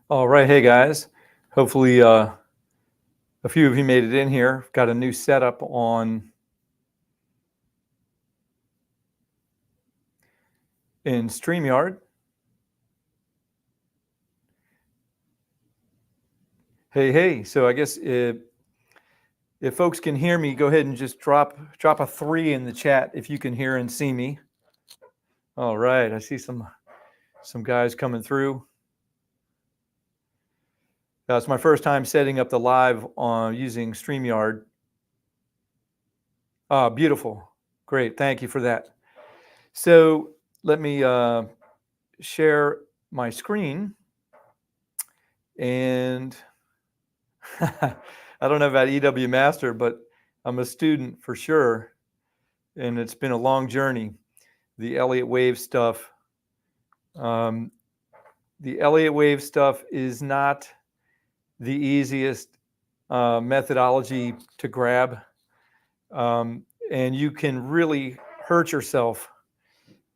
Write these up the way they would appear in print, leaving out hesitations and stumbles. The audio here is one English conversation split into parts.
All right, hey guys. Hopefully, a few of you made it in here. Got a new setup on in StreamYard. Hey. So I guess if folks can hear me, go ahead and just drop a 3 in the chat if you can hear and see me. All right, I see some guys coming through. It's my first time setting up the live on using StreamYard. Beautiful. Great. Thank you for that. So let me share my screen. And I don't know about EW Master, but I'm a student for sure. And it's been a long journey. The Elliott Wave stuff. The Elliott Wave stuff is not the easiest methodology to grab. And you can really hurt yourself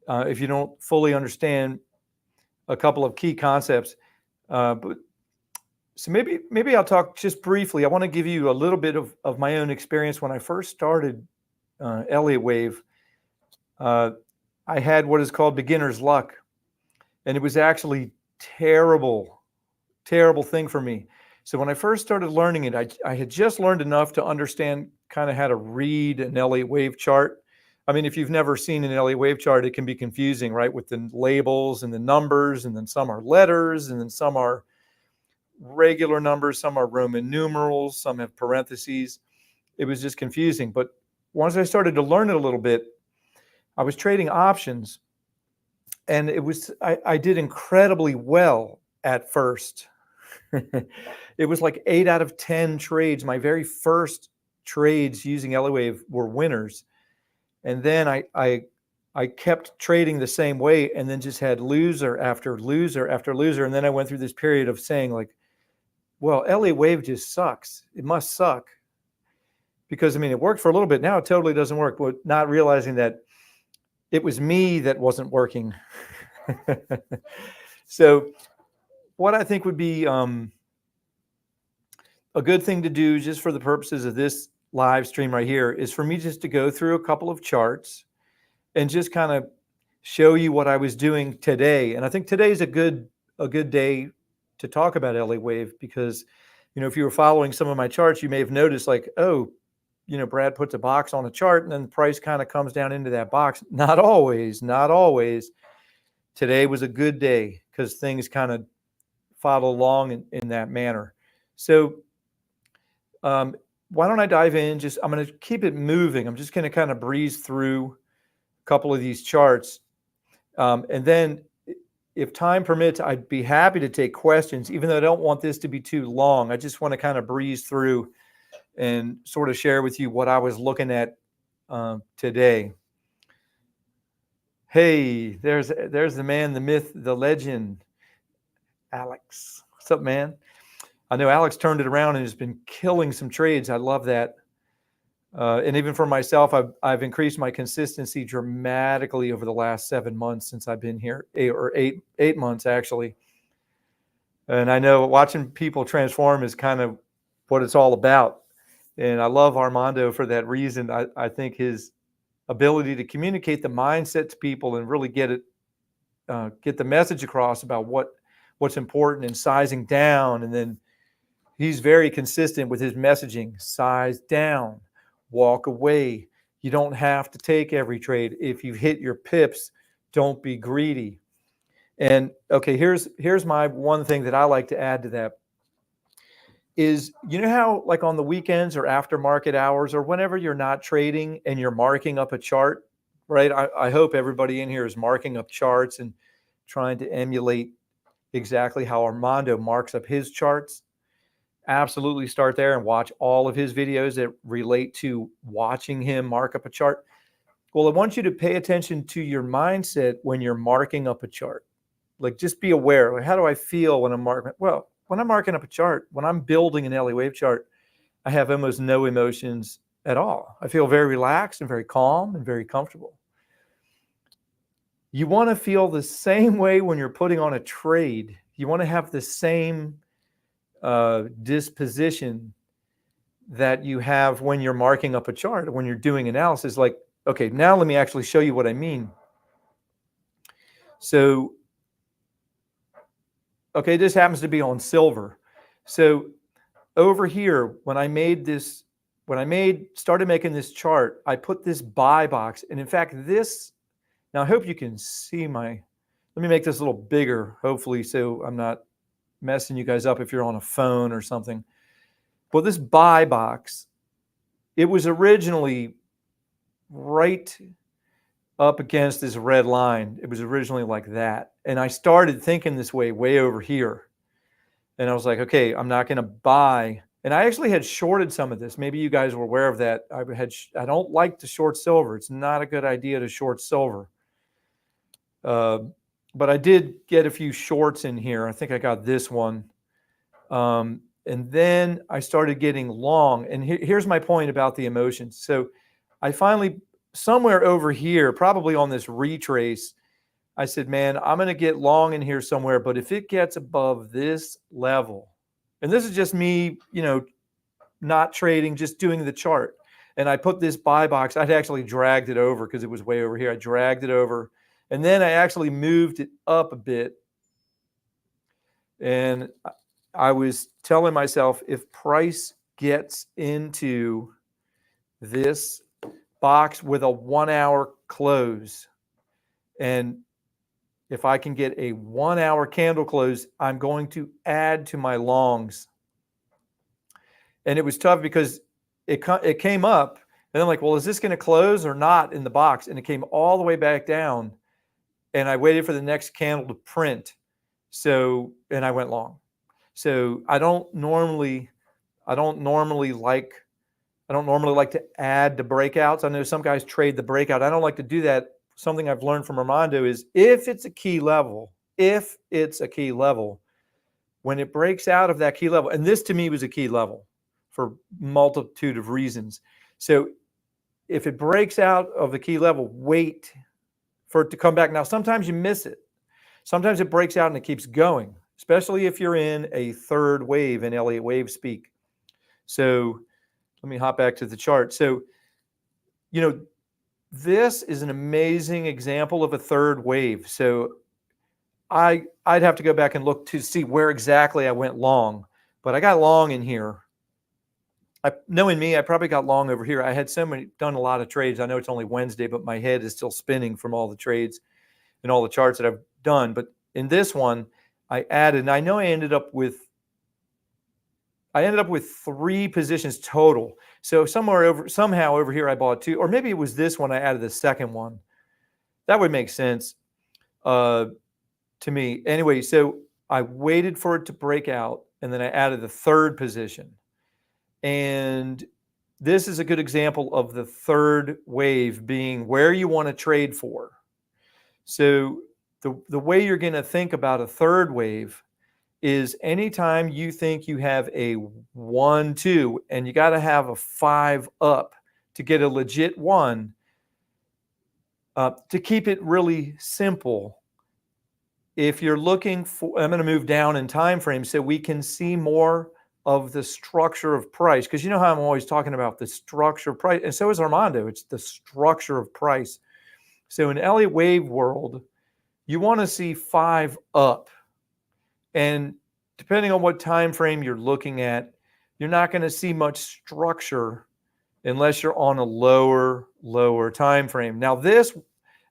if you don't fully understand a couple of key concepts. So maybe I'll talk just briefly. I want to give you a little bit of my own experience. When I first started Elliott Wave, I had what is called beginner's luck. And it was actually terrible thing for me. So when I first started learning it, I had just learned enough to understand kind of how to read an Elliott Wave chart. I mean, if you've never seen an Elliott Wave chart, it can be confusing, right? With the labels and the numbers, and then some are letters, and then some are regular numbers, some are Roman numerals, some have parentheses. It was just confusing. But once I started to learn it a little bit, I was trading options, and I did incredibly well at first. It was like 8 out of 10 trades. My very first trades using Elliott Wave were winners. And then I kept trading the same way, and then just had loser after loser after loser. And then I went through this period of saying, like, well, Elliott Wave just sucks. It must suck. Because, I mean, it worked for a little bit. Now it totally doesn't work. But not realizing that it was me that wasn't working. So what I think would be a good thing to do, just for the purposes of this live stream right here, is for me just to go through a couple of charts and just kind of show you what I was doing today. And I think today's a good day to talk about Elliott Wave, because, you know, if you were following some of my charts, you may have noticed, like, oh, you know, Brad puts a box on a chart and then the price kind of comes down into that box. Not always. Today was a good day because things kind of follow along in that manner. So why don't I dive in? I'm going to keep it moving. I'm just going to kind of breeze through a couple of these charts. And then if time permits, I'd be happy to take questions, even though I don't want this to be too long. I just want to kind of breeze through and sort of share with you what I was looking at today. Hey, there's the man, the myth, the legend, Alex. What's up, man? I know Alex turned it around and has been killing some trades. I love that. And even for myself, I've increased my consistency dramatically over the last 7 months since I've been here, 8 months actually. And I know watching people transform is kind of what it's all about. And I love Armando for that reason. I think his ability to communicate the mindset to people and really get the message across about what's important, and sizing down. And then he's very consistent with his messaging. Size down, walk away. You don't have to take every trade. If you hit your pips, don't be greedy. And okay, here's my one thing that I like to add to that is, you know how, like, on the weekends or after market hours or whenever you're not trading and you're marking up a chart, right? I hope everybody in here is marking up charts and trying to emulate exactly how Armando marks up his charts. Absolutely start there and watch all of his videos that relate to watching him mark up a chart. Well, I want you to pay attention to your mindset when you're marking up a chart. Like, just be aware. Like, how do I feel when I'm marking? Well, when I'm marking up a chart, when I'm building an Elliott Wave chart, I have almost no emotions at all. I feel very relaxed and very calm and very comfortable. You want to feel the same way when you're putting on a trade. You want to have the same disposition that you have when you're marking up a chart, when you're doing analysis. Like, okay, now let me actually show you what I mean. So, okay, this happens to be on silver. So over here, when I started making this chart, I put this buy box. And in fact, now I hope you can see let me make this a little bigger, hopefully, so I'm not messing you guys up if you're on a phone or something. Well, this buy box, it was originally right up against this red line. It was originally like that. And I started thinking this way over here. And I was like, okay, I'm not going to buy. And I actually had shorted some of this. Maybe you guys were aware of that. I don't like to short silver. It's not a good idea to short silver. But I did get a few shorts in here. I think I got this one. And then I started getting long. And here's my point about the emotions. So I finally, somewhere over here, probably on this retrace, I said, man, I'm going to get long in here somewhere. But if it gets above this level, and this is just me, not trading, just doing the chart. And I put this buy box, I'd actually dragged it over because it was way over here. I dragged it over. And then I actually moved it up a bit. And I was telling myself, if price gets into this box with a 1 hour close, and if I can get a 1 hour candle close, I'm going to add to my longs. And it was tough because it came up, and I'm like, well, is this going to close or not in the box? And it came all the way back down, and I waited for the next candle to print. So, and I went long. So I don't normally like to add the breakouts. I know some guys trade the breakout. I don't like to do that. Something I've learned from Armando is if it's a key level, when it breaks out of that key level, and this to me was a key level for multitude of reasons. So if it breaks out of the key level, wait for it to come back. Now, sometimes you miss it. Sometimes it breaks out and it keeps going, especially if you're in a third wave in Elliott Wave speak. So let me hop back to the chart. So, this is an amazing example of a third wave. So I'd have to go back and look to see where exactly I went long, but I got long in here. Knowing me, I probably got long over here. I had done a lot of trades. I know it's only Wednesday, but my head is still spinning from all the trades and all the charts that I've done. But in this one, I added, and I know I ended up with 3 positions total. So somehow over here I bought 2, or maybe it was this one I added the second one. That would make sense to me. Anyway, so I waited for it to break out, and then I added the third position. And this is a good example of the third wave being where you want to trade for. So the way you're going to think about a third wave is anytime you think you have a 1, 2, and you got to have a 5 up to get a legit 1, to keep it really simple, if you're looking for, I'm going to move down in time frame so we can see more of the structure of price, because you know how I'm always talking about the structure of price, and so is Armando. It's the structure of price. So in Elliott Wave world, you want to see 5 up. And depending on what time frame you're looking at, you're not going to see much structure unless you're on a lower time frame. Now this,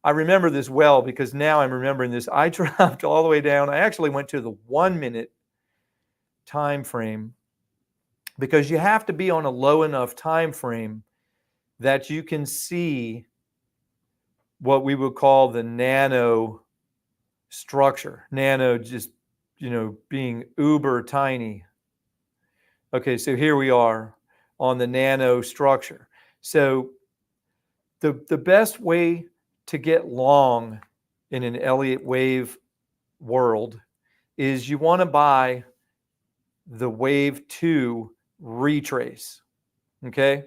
I remember this well because now I'm remembering this. I dropped all the way down. I actually went to the 1 minute time frame because you have to be on a low enough time frame that you can see what we would call the nano structure. Nano just, being uber tiny. Okay, so here we are on the nano structure. So the best way to get long in an Elliott Wave world is you want to buy the wave 2 retrace. Okay,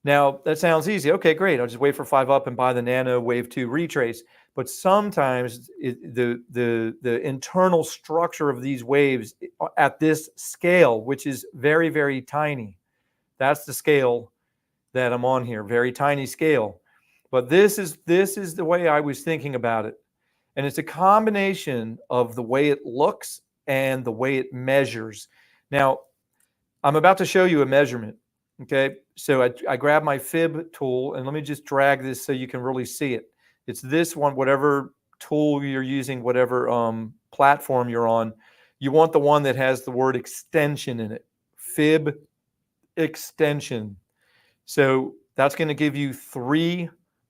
now that sounds easy. Okay, great. I'll just wait for 5 up and buy the nano wave 2 retrace. But sometimes the internal structure of these waves at this scale, which is very, very tiny, that's the scale that I'm on here, very tiny scale. But this is the way I was thinking about it. And it's a combination of the way it looks and the way it measures. Now, I'm about to show you a measurement. Okay, so I grab my fib tool, and let me just drag this so you can really see it. It's this one, whatever tool you're using, whatever platform you're on, you want the one that has the word extension in it. Fib extension. So that's going to give you 3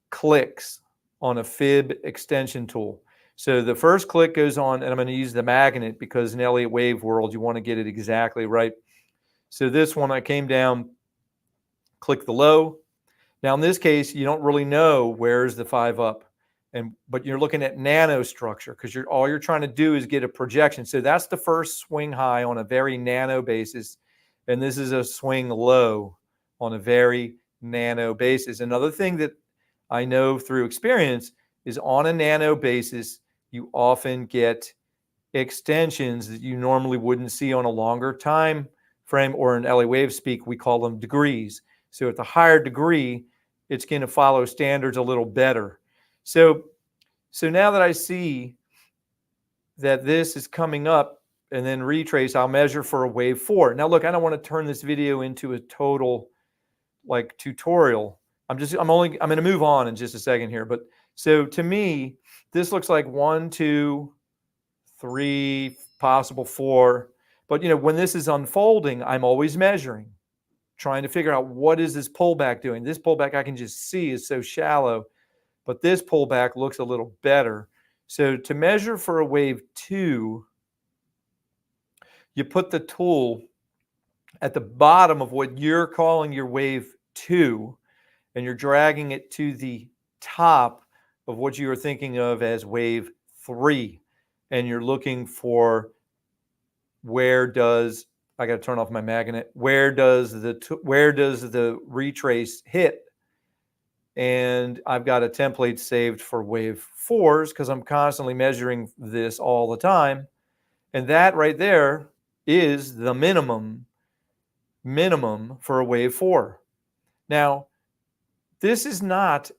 clicks on a fib extension tool. So the first click goes on, and I'm going to use the magnet because in Elliott Wave world, you want to get it exactly right. So this one, I came down, click the low. Now in this case, you don't really know where's the 5 up, but you're looking at nanostructure because all you're trying to do is get a projection. So that's the first swing high on a very nano basis, and this is a swing low on a very nano basis. Another thing that I know through experience is on a nano basis, you often get extensions that you normally wouldn't see on a longer time frame, or in Elliott Wave speak, we call them degrees. So at the higher degree, it's going to follow standards a little better. So now that I see that this is coming up and then retrace, I'll measure for a wave 4. Now look, I don't want to turn this video into a total like tutorial. I'm going to move on in just a second here. But so to me, this looks like 1, 2, 3, possible 4. But when this is unfolding, I'm always measuring, trying to figure out what is this pullback doing. This pullback I can just see is so shallow, but this pullback looks a little better. So to measure for a wave 2, you put the tool at the bottom of what you're calling your wave 2, and you're dragging it to the top of what you are thinking of as wave 3. And you're looking for where does, I got to turn off my magnet, where does the retrace hit? And I've got a template saved for wave 4s because I'm constantly measuring this all the time. And that right there is the minimum for a wave 4. Now, this is not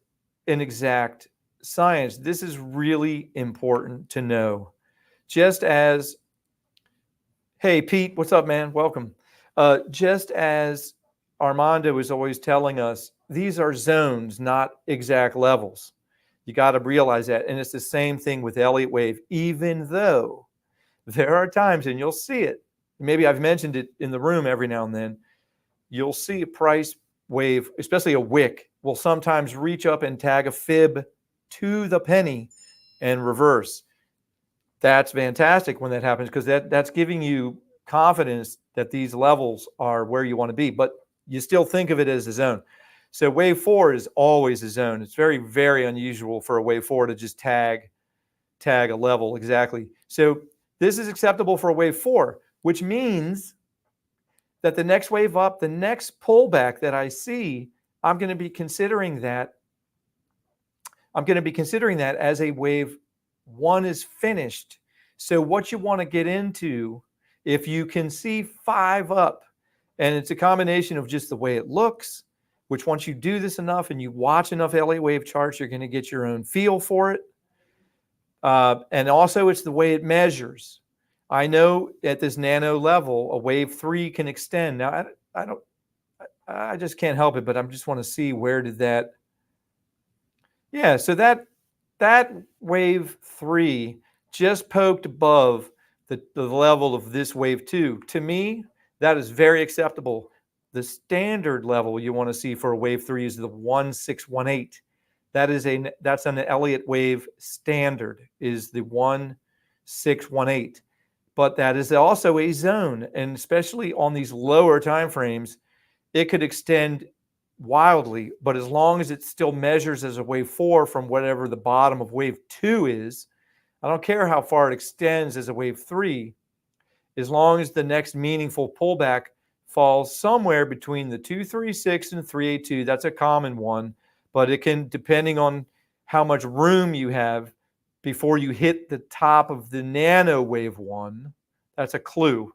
an exact science. This is really important to know. Just as, hey, Pete, what's up, man? Welcome. Just as Armando is always telling us, these are zones, not exact levels. You got to realize that. And it's the same thing with Elliott Wave, even though there are times, and you'll see it, maybe I've mentioned it in the room every now and then, you'll see a price wave, especially a wick, will sometimes reach up and tag a fib to the penny and reverse. That's fantastic when that happens because that's giving you confidence that these levels are where you want to be, but you still think of it as a zone. So wave 4 is always a zone. It's very, very unusual for a wave 4 to just tag a level exactly. So this is acceptable for a wave 4, which means that the next wave up, the next pullback that I see, I'm going to be considering that as a wave 1 is finished. So what you want to get into, if you can see 5 up, and it's a combination of just the way it looks, which once you do this enough and you watch enough Elliott Wave charts, you're going to get your own feel for it. And also it's the way it measures. I know at this nano level, a wave 3 can extend. Now, I just can't help it, but I just want to see where did that. Yeah, so that wave 3 just poked above the level of this wave 2. To me, that is very acceptable. The standard level you want to see for a wave 3 is the 1618. That's an Elliott Wave standard, is the 1618. But that is also a zone, and especially on these lower time frames, it could extend wildly. But as long as it still measures as a wave 4 from whatever the bottom of wave 2 is, I don't care how far it extends as a wave 3, as long as the next meaningful pullback falls somewhere between the 236 and 382. That's a common one, but it can, depending on how much room you have before you hit the top of the nano wave one. That's a clue.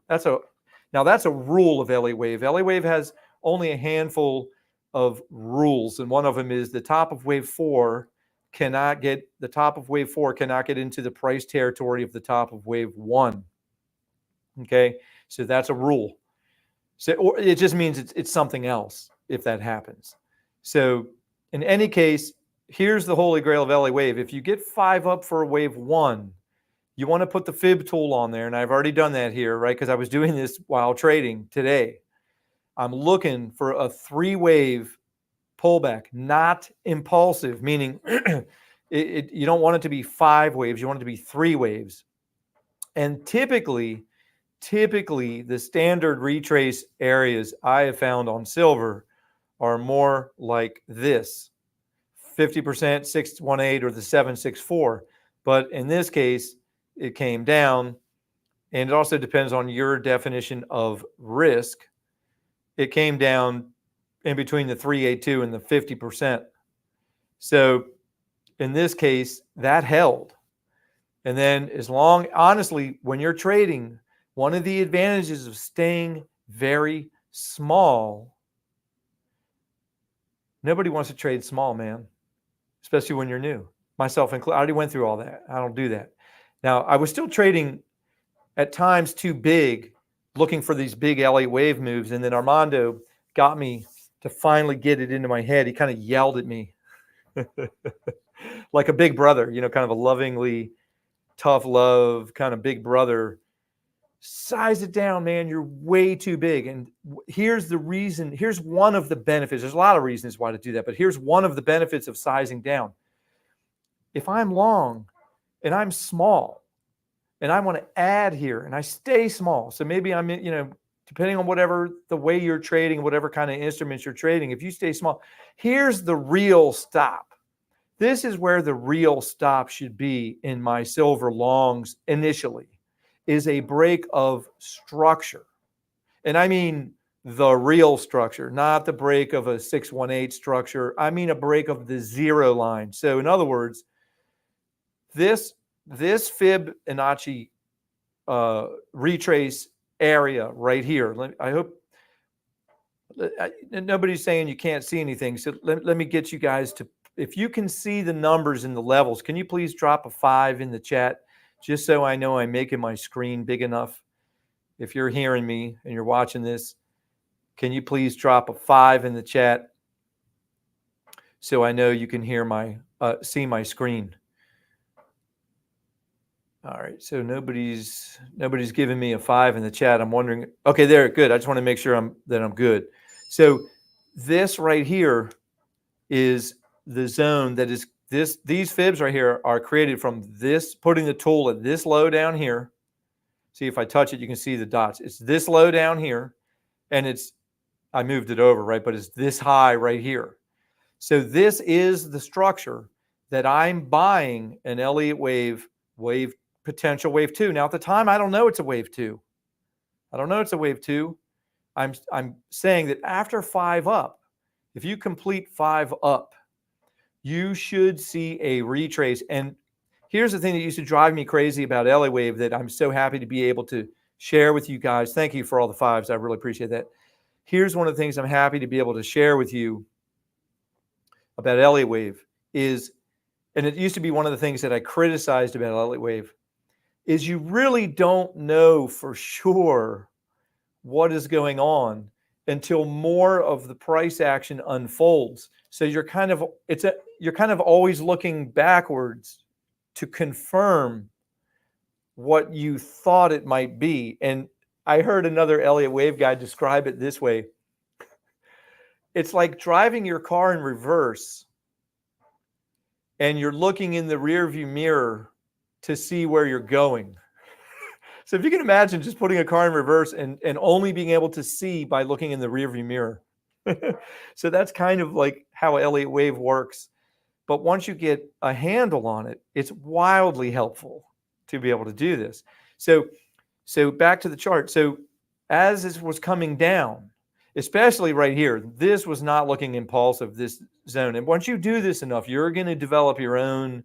Now that's a rule of Elliott Wave. Elliott Wave has only a handful of rules, and one of them is the top of wave four cannot get into the price territory of the top of wave one. Okay, so that's a rule. So, or it just means it's something else if that happens. So in any case, here's the holy grail of Elliott Wave. If you get 5 up for a wave one, you want to put the fib tool on there, and I've already done that here, right? Because I was doing this while trading today. I'm looking for a 3-wave pullback, not impulsive, meaning you don't want it to be 5 waves, you want it to be 3 waves. And typically the standard retrace areas I have found on silver are more like this, 50%, 618 or the 764. But in this case, it came down, and it also depends on your definition of risk. It came down in between the 382 and the 50%. So in this case, that held. And then honestly, when you're trading, one of the advantages of staying very small, nobody wants to trade small, man, especially when you're new. Myself included. I already went through all that. I don't do that. Now, I was still trading at times too big, looking for these big Elliott Wave moves, and then Armando got me to finally get it into my head. He kind of yelled at me like a big brother, kind of a lovingly tough love kind of big brother. Size it down, man. You're way too big. And here's the reason. Here's one of the benefits. There's a lot of reasons why to do that, but here's one of the benefits of sizing down. If I'm long and I'm small and I want to add here and I stay small, so maybe I'm in, depending on whatever the way you're trading, whatever kind of instruments you're trading, if you stay small, here's the real stop. This is where the real stop should be in my silver longs initially, is a break of structure. And I mean the real structure, not the break of a 618 structure. I mean a break of the zero line. So in other words, this Fibonacci retrace area right here. I hope nobody's saying you can't see anything. So let me get you guys to, if you can see the numbers and the levels, can you please drop a 5 in the chat, just so I know I'm making my screen big enough? If you're hearing me and you're watching this, can you please drop a 5 in the chat so I know you can hear see my screen? All right, so nobody's giving me a 5 in the chat. I'm wondering. Okay, there, good. I just want to make sure that I'm good. So this right here is the zone that is these fibs right here are created from this, putting the tool at this low down here. See, if I touch it, you can see the dots. It's this low down here, and I moved it over, right? But it's this high right here. So this is the structure that I'm buying an Elliott Wave potential wave 2. Now, at the time, I don't know it's a wave 2. I don't know it's a wave 2. I'm saying that after 5 up, if you complete 5 up, you should see a retrace. And here's the thing that used to drive me crazy about Elliott Wave that I'm so happy to be able to share with you guys. Thank you for all the 5s. I really appreciate that. Here's one of the things I'm happy to be able to share with you about Elliott Wave is, and it used to be one of the things that I criticized about Elliott Wave, is you really don't know for sure what is going on until more of the price action unfolds. So you're kind of always looking backwards to confirm what you thought it might be. And I heard another Elliott Wave guy describe it this way. It's like driving your car in reverse and you're looking in the rearview mirror to see where you're going. So if you can imagine just putting a car in reverse and only being able to see by looking in the rearview mirror. So that's kind of like how Elliott Wave works. But once you get a handle on it, it's wildly helpful to be able to do this. So back to the chart. So as this was coming down, especially right here. This was not looking impulsive, this zone. And once you do this enough, you're going to develop your own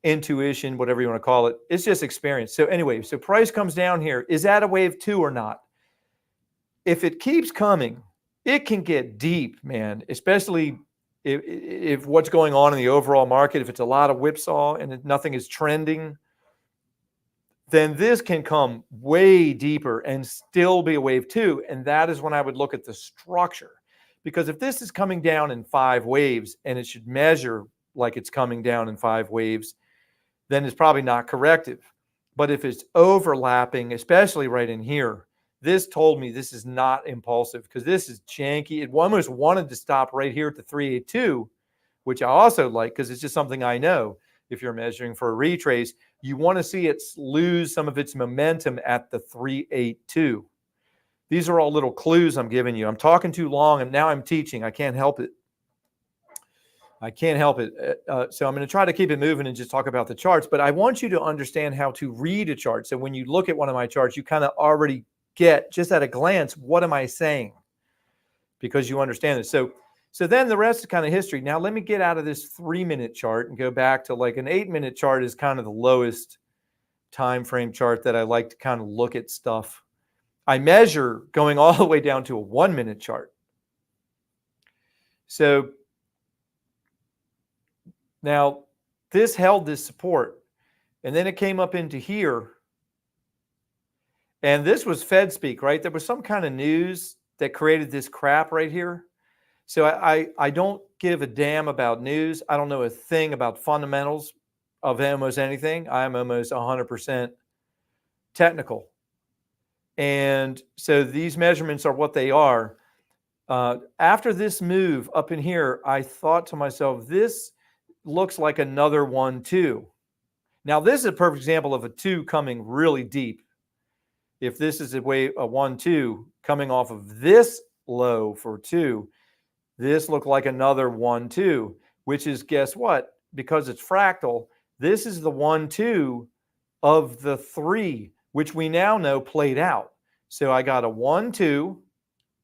intuition, whatever you want to call it. It's just experience. So anyway, so price comes down here. Is that a wave 2 or not? If it keeps coming, it can get deep, man, especially if what's going on in the overall market, if it's a lot of whipsaw and nothing is trending, then this can come way deeper and still be a wave 2. And that is when I would look at the structure. Because if this is coming down in 5 waves and it should measure like it's coming down in 5 waves, then it's probably not corrective. But if it's overlapping, especially right in here, this told me this is not impulsive because this is janky. It almost wanted to stop right here at the 382, which I also like because it's just something I know. If you're measuring for a retrace, you want to see it lose some of its momentum at the 382. These are all little clues I'm giving you. I'm talking too long and now I'm teaching. I can't help it. So I'm going to try to keep it moving and just talk about the charts. But I want you to understand how to read a chart. So when you look at one of my charts, you kind of already get, just at a glance, what am I saying? Because you understand this. So then the rest is kind of history. Now let me get out of this 3-minute chart and go back to like an 8-minute chart is kind of the lowest time frame chart that I like to kind of look at stuff. I measure going all the way down to a 1-minute chart. So now this held this support and then it came up into here. And this was Fed speak, right? There was some kind of news that created this crap right here. So I don't give a damn about news. I don't know a thing about fundamentals of almost anything. I'm almost 100% technical. And so these measurements are what they are. After this move up in here, I thought to myself, this looks like another 1-2. Now, this is a perfect example of a 2 coming really deep. If this is a 1-2 coming off of this low for 2, this looked like another 1-2, which is, guess what? Because it's fractal, this is the 1-2 of the 3, which we now know played out. So I got a 1-2,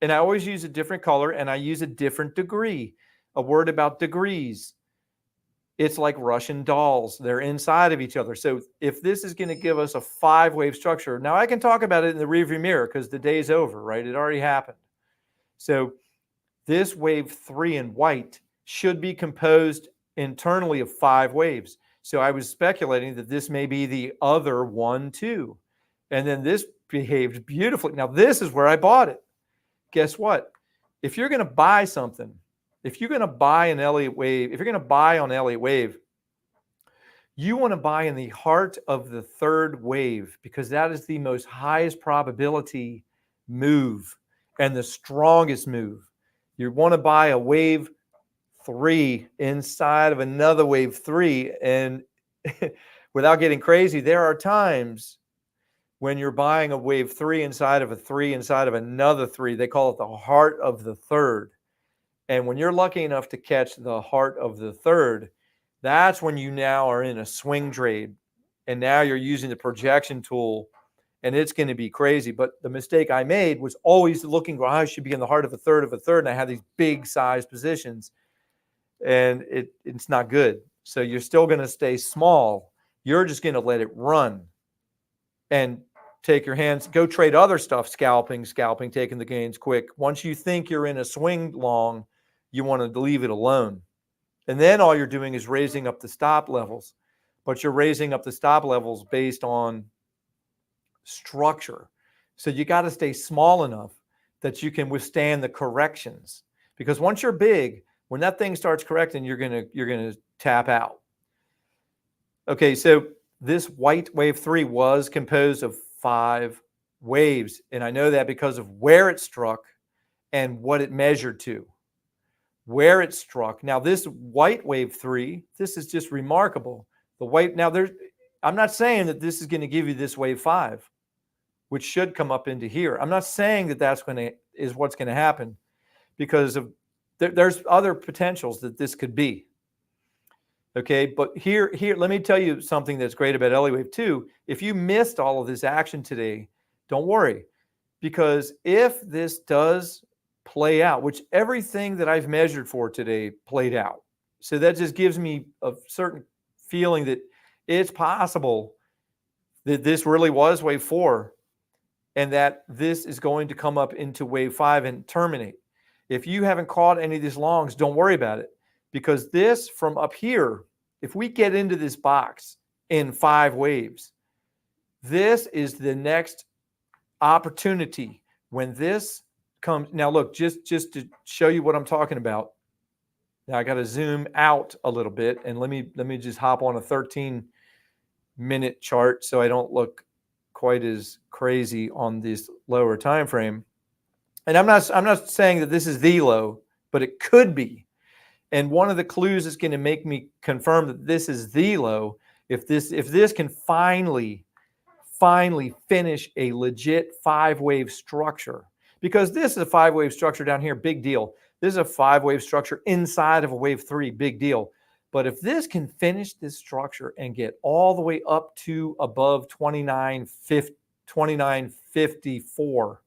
and I always use a different color, and I use a different degree. A word about degrees. It's like Russian dolls. They're inside of each other. So if this is going to give us a 5-wave structure, now I can talk about it in the rearview mirror because the day's over, right? It already happened. So this wave 3 in white should be composed internally of 5 waves. So I was speculating that this may be the other 1-2. And then this behaved beautifully. Now this is where I bought it. Guess what? If you're going to buy something, if you're going to buy an Elliott Wave, if you're going to buy on Elliott Wave, you want to buy in the heart of the 3rd wave because that is the most highest probability move and the strongest move. You want to buy a wave 3 inside of another wave 3. And without getting crazy, there are times when you're buying a wave 3 inside of a 3 inside of another 3. They call it the heart of the 3rd. And when you're lucky enough to catch the heart of the 3rd, that's when you now are in a swing trade. And now you're using the projection tool and it's going to be crazy. But the mistake I made was always looking, well, I should be in the heart of a 3rd of a 3rd. And I had these big size positions and it's not good. So you're still going to stay small. You're just going to let it run and take your hands, go trade other stuff, scalping, taking the gains quick. Once you think you're in a swing long, you want to leave it alone. And then all you're doing is raising up the stop levels. But you're raising up the stop levels based on structure. So you got to stay small enough that you can withstand the corrections. Because once you're big, when that thing starts correcting, you're gonna tap out. Okay, so this white wave 3 was composed of 5 waves. And I know that because of where it struck and what it measured to. Where it struck. Now, this white wave 3, this is just remarkable. The white, now I'm not saying that this is going to give you this wave 5, which should come up into here. I'm not saying that is what's going to happen because of there's other potentials that this could be. Okay, but here, let me tell you something that's great about Elliott Wave 2. If you missed all of this action today, don't worry. because if this does play out, which everything that I've measured for today played out, so that just gives me a certain feeling that it's possible that this really was wave 4 and that this is going to come up into wave 5 and terminate. If you haven't caught any of these longs, don't worry about it, because this from up here, if we get into this box in 5 waves, this is the next opportunity when this comes. Now look, just to show you what I'm talking about. Now I got to zoom out a little bit, and let me just hop on a 13-minute chart so I don't look quite as crazy on this lower time frame. And I'm not saying that this is the low, but it could be. And one of the clues that's going to make me confirm that this is the low, if this can finally finish a legit 5-wave structure, because this is a 5-wave structure down here, big deal. This is a 5-wave structure inside of a wave 3, big deal. But if this can finish this structure and get all the way up to above 2954,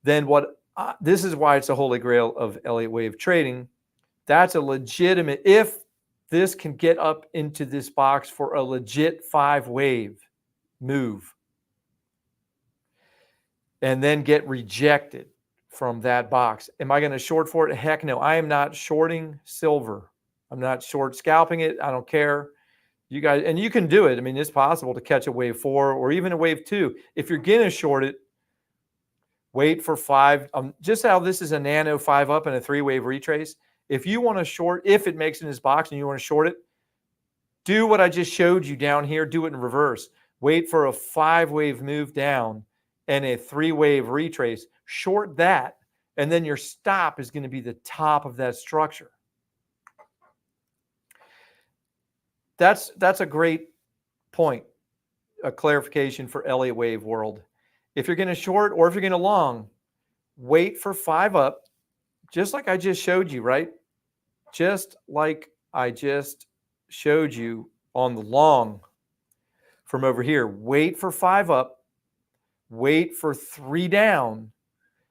then this is why it's a holy grail of Elliott Wave trading. That's a legitimate, if this can get up into this box for a legit 5-wave move and then get rejected from that box. Am I going to short for it? Heck no. I am not shorting silver. I'm not short scalping it. I don't care. You guys, and you can do it. I mean, it's possible to catch a wave 4 or even a wave 2. If you're going to short it, wait for 5. Just how this is a nano 5 up and a 3-wave retrace. If you want to short, if it makes it in this box and you want to short it, do what I just showed you down here. Do it in reverse. Wait for a 5-wave move down and a 3-wave retrace. Short that, and then your stop is going to be the top of that structure. That's a great point, a clarification for Elliott Wave world. If you're going to short or if you're going to long, wait for 5 up, just like I just showed you, right? Just like I just showed you on the long from over here. Wait for 5 up, wait for 3 down,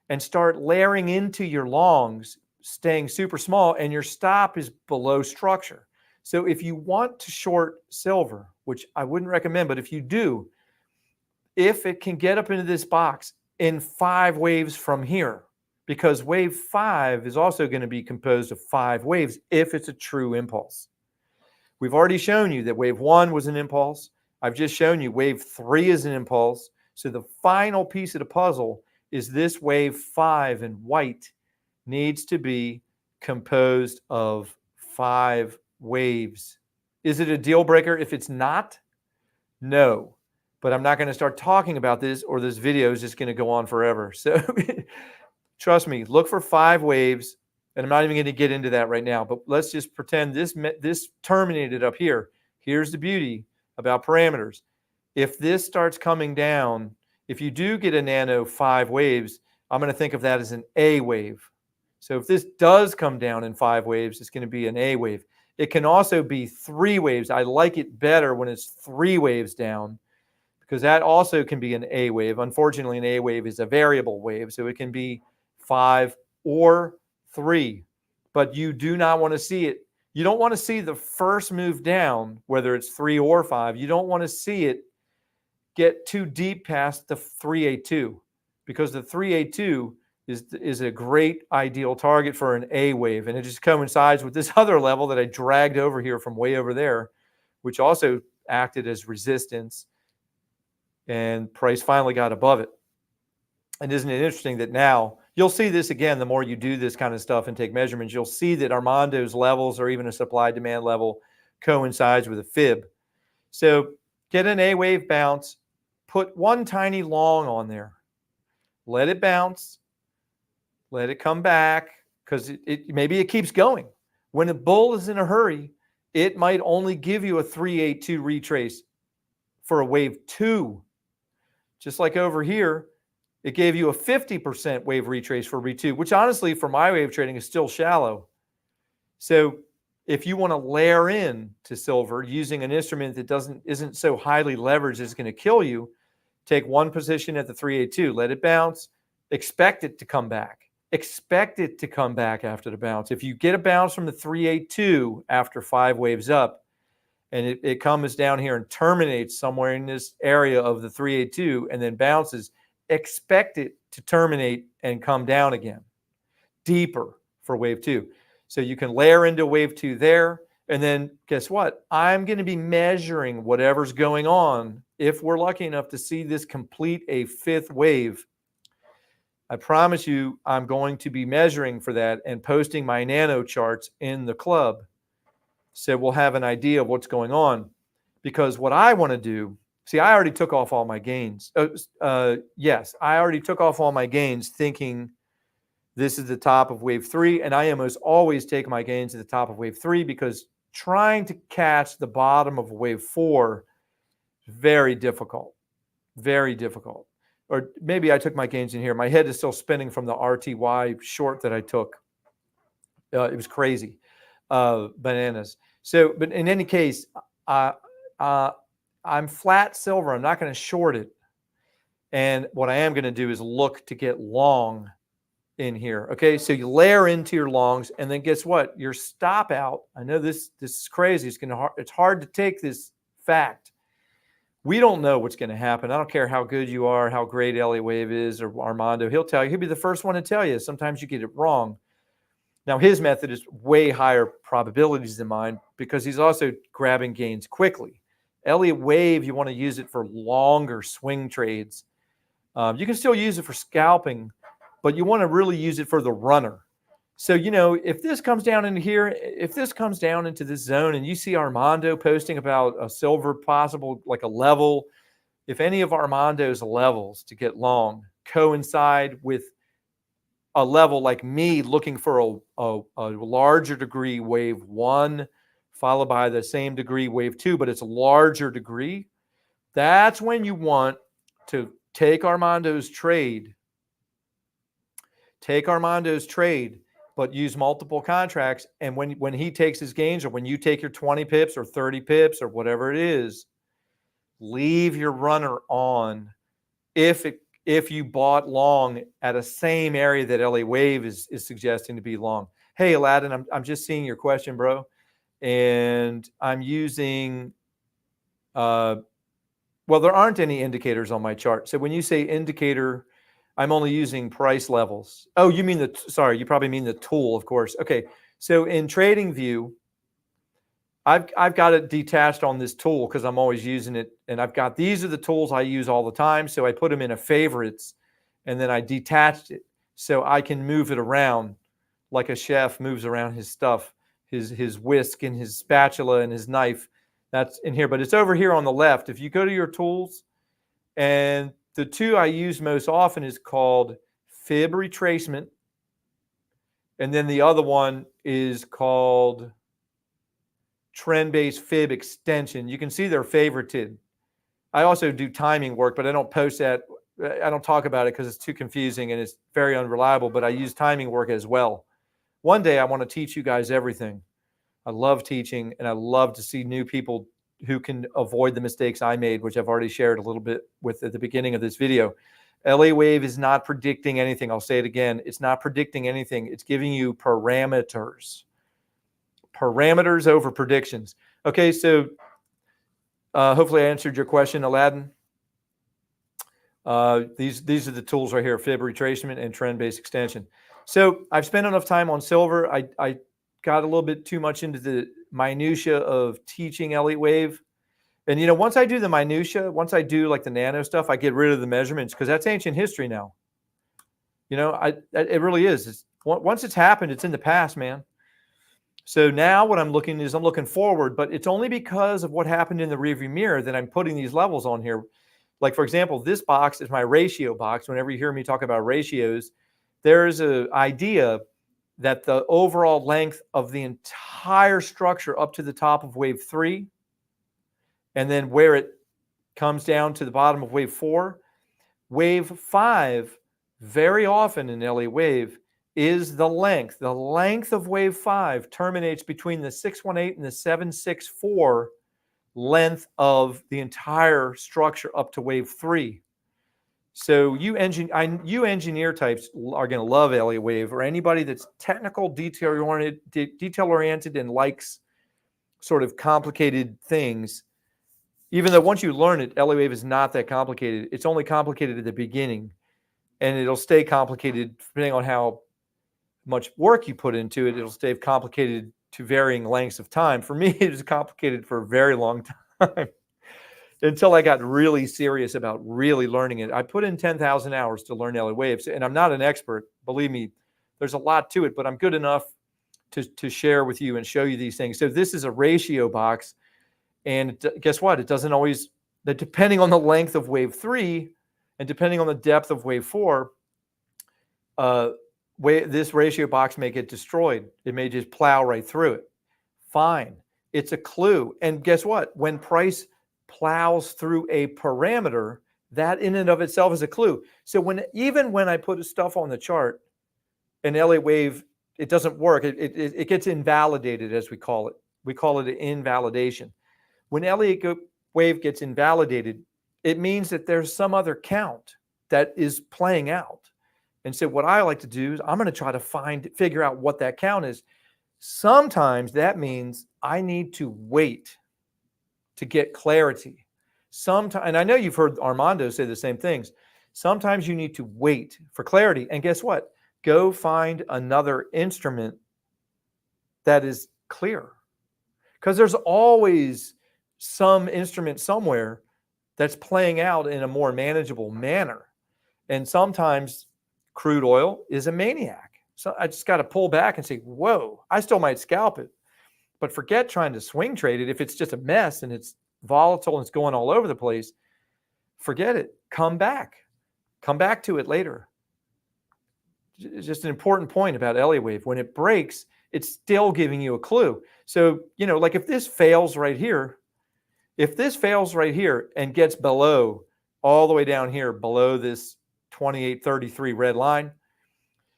and start layering into your longs, staying super small, and your stop is below structure. So if you want to short silver, which I wouldn't recommend, but if you do, if it can get up into this box in 5 waves from here, because wave 5 is also going to be composed of 5 waves if it's a true impulse. We've already shown you that wave 1 was an impulse. I've just shown you wave 3 is an impulse. So the final piece of the puzzle is this wave 5 in white needs to be composed of 5 waves. Is it a deal breaker if it's not? No. But I'm not going to start talking about this, or this video is just going to go on forever. So trust me, look for 5 waves, and I'm not even going to get into that right now, but let's just pretend this terminated up here. Here's the beauty about parameters. If this starts coming down, if you do get a nano 5 waves, I'm going to think of that as an A wave. So if this does come down in 5 waves, it's going to be an A wave. It can also be 3 waves. I like it better when it's 3 waves down, because that also can be an A wave. Unfortunately, an A wave is a variable wave, so it can be 5 or 3. But you do not want to see it. You don't want to see the first move down, whether it's 3 or 5. You don't want to see it get too deep past the 3A2, because the 3A2 is a great ideal target for an A wave. And it just coincides with this other level that I dragged over here from way over there, which also acted as resistance. And price finally got above it. And isn't it interesting that now, you'll see this again, the more you do this kind of stuff and take measurements, you'll see that Armando's levels, or even a supply-demand level, coincides with a fib. So get an A wave bounce, put one tiny long on there, let it bounce, let it come back, because maybe it keeps going. When a bull is in a hurry, it might only give you a 382 retrace for a wave 2. Just like over here, it gave you a 50% wave retrace for wave 2, which honestly for my wave trading is still shallow. So if you want to layer in to silver using an instrument that isn't so highly leveraged it's going to kill you, Take one position at the 382, let it bounce, expect it to come back. Expect it to come back after the bounce. If you get a bounce from the 382 after 5 waves up, and it comes down here and terminates somewhere in this area of the 382 and then bounces, expect it to terminate and come down again, deeper for wave 2. So you can layer into wave 2 there. And then guess what? I'm going to be measuring whatever's going on. If we're lucky enough to see this complete a 5th wave, I promise you I'm going to be measuring for that and posting my nano charts in the club. So we'll have an idea of what's going on. Because what I want to do, see, I already took off all my gains. Yes, I already took off all my gains thinking this is the top of wave 3. And I almost always take my gains at the top of wave 3 because trying to catch the bottom of wave 4 is very difficult. Very difficult. Or maybe I took my gains in here. My head is still spinning from the RTY short that I took. It was crazy. Bananas. So, but in any case, I'm flat silver. I'm not going to short it. And what I am going to do is look to get long in here. Okay, so you layer into your longs, and then guess what? Your stop out. I know this is crazy. It's hard to take this fact. We don't know what's going to happen. I don't care how good you are, how great Elliott Wave is, or Armando. He'll tell you. He'll be the first one to tell you. Sometimes you get it wrong. Now, his method is way higher probabilities than mine because he's also grabbing gains quickly. Elliott Wave, you want to use it for longer swing trades. You can still use it for scalping, but you want to really use it for the runner. So, you know, if this comes down into here, if this comes down into this zone and you see Armando posting about a silver possible, like a level, if any of Armando's levels to get long coincide with a level like me looking for a larger degree wave 1 followed by the same degree wave 2, but it's a larger degree, that's when you want to take Armando's trade, but use multiple contracts. And when he takes his gains, or when you take your 20 pips or 30 pips or whatever it is, leave your runner on if you bought long at a same area that Elliott Wave is suggesting to be long. Hey, Aladdin, I'm just seeing your question, bro. And I'm using, well, there aren't any indicators on my chart. So when you say indicator, I'm only using price levels. Oh, you mean sorry, you probably mean the tool, of course. Okay, so in TradingView, I've got it detached on this tool because I'm always using it. And I've got, these are the tools I use all the time. So I put them in a favorites and then I detached it so I can move it around like a chef moves around his stuff, his whisk and his spatula and his knife. That's in here, but it's over here on the left. If you go to your tools, and the two I use most often is called fib retracement. And then the other one is called trend-based fib extension. You can see they're favorited. I also do timing work, but I don't post that. I don't talk about it because it's too confusing and it's very unreliable, but I use timing work as well. One day I want to teach you guys everything. I love teaching, and I love to see new people who can avoid the mistakes I made, which I've already shared a little bit with at the beginning of this video. Elliott Wave is not predicting anything. I'll say it again. It's not predicting anything. It's giving you parameters. Parameters over predictions. Okay, so hopefully I answered your question, Aladdin. These are the tools right here, fib retracement and trend-based extension. So I've spent enough time on silver. I got a little bit too much into the minutia of teaching Elliott Wave. And, you know, once I do the minutia, once I do like the nano stuff, I get rid of the measurements because that's ancient history now. You know, it really is. Once it's happened, it's in the past, man. So now what I'm looking is I'm looking forward, but it's only because of what happened in the rearview mirror that I'm putting these levels on here. Like, for example, this box is my ratio box. Whenever you hear me talk about ratios, there's an idea that the overall length of the entire structure up to the top of wave 3, and then where it comes down to the bottom of wave 4, wave 5, very often in Elliott Wave, is the length. The length of wave 5 terminates between the 618 and the 764 length of the entire structure up to wave 3. So you engineer types are going to love Elliott Wave, or anybody that's technical, detail oriented, and likes sort of complicated things. Even though once you learn it, Elliott Wave is not that complicated. It's only complicated at the beginning, and it'll stay complicated depending on how much work you put into it. It'll stay complicated to varying lengths of time. For me, it was complicated for a very long time until I got really serious about really learning it. I put in 10,000 hours to learn Elliott Waves, and I'm not an expert. Believe me, there's a lot to it, but I'm good enough to share with you and show you these things. So this is a ratio box, and guess what? It doesn't always, depending on the length of wave 3 and depending on the depth of wave 4, this ratio box may get destroyed. It may just plow right through it. Fine. It's a clue. And guess what? When price plows through a parameter, that in and of itself is a clue. So even when I put stuff on the chart, an Elliott Wave, it doesn't work. It gets invalidated, as we call it. We call it an invalidation. When Elliott Wave gets invalidated, it means that there's some other count that is playing out. And so what I like to do is I'm going to try to figure out what that count is. Sometimes that means I need to wait to get clarity. Sometimes, and I know you've heard Armando say the same things. Sometimes you need to wait for clarity. And guess what? Go find another instrument that is clear. Because there's always some instrument somewhere that's playing out in a more manageable manner. And sometimes crude oil is a maniac. So I just got to pull back and say, whoa, I still might scalp it. But forget trying to swing trade it. If it's just a mess and it's volatile and it's going all over the place, forget it. Come back. Come back to it later. It's just an important point about Elliott Wave. When it breaks, it's still giving you a clue. So, like if this fails right here, and gets below, all the way down here, below this 2833 red line,